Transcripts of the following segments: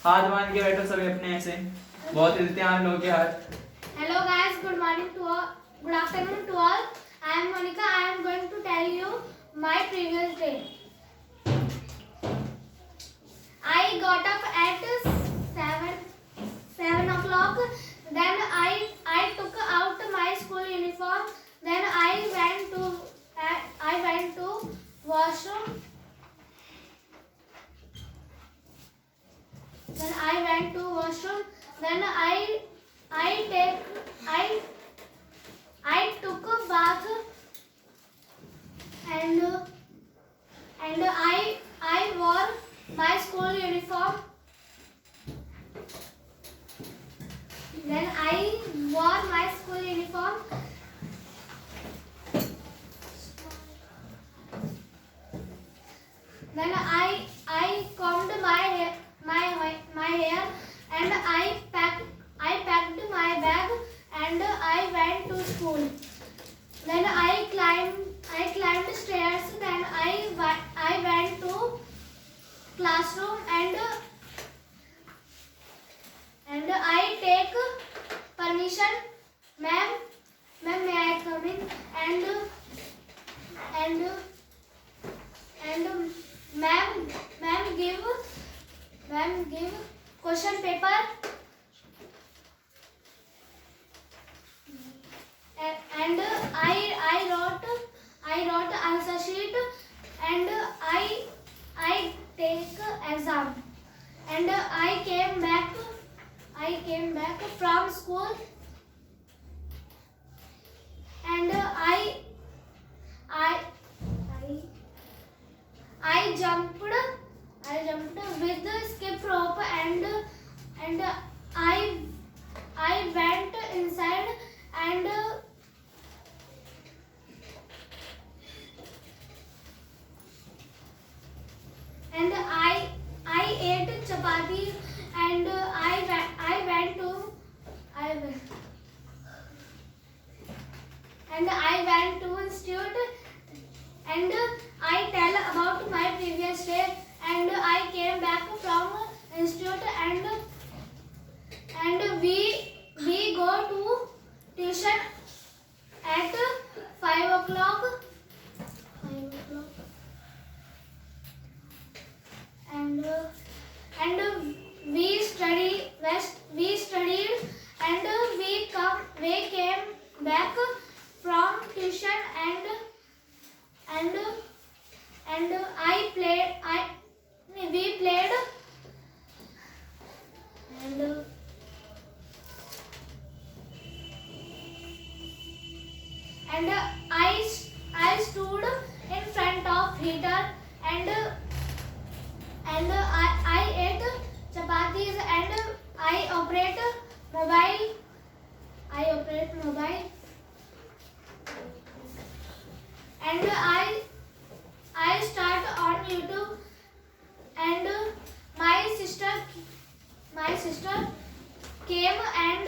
हाथ बांध के बैठो सभी अपने ऐसे, बहुत इल्तिहाम लोग के हाथ। Hello guys, good morning to all, good afternoon to all. I am Monika. I am going to tell you my previous day. I got up at 7 o'clock. Then I took out my school uniform. Then I went to washroom. Then I took a bath and I wore my school uniform. Then I wore my school uniform. Then I combed my hair and I packed my bag and I went to school. Then I climbed stairs. Then I went to classroom and I take permission. Ma'am, may I come in? And ma'am give question paper. And I wrote answer sheet and I take exam. And I came back from school and I jumped with the skip rope and I went inside and I ate chapati and I went to institute and I tell about my previous day and I came back from institute and we go to tuition at 5 o'clock. And we studied and we came back from tuition and we played and I stood in front of heater and I ate chapatis and I operate mobile and I start on YouTube and my sister came and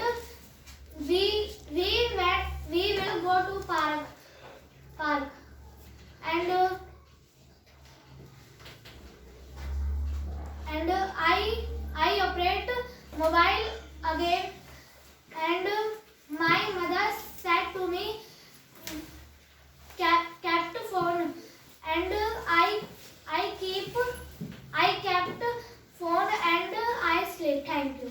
we will go to park and I operate mobile again and my mother said to me kept phone and I kept phone and I sleep. Thank you.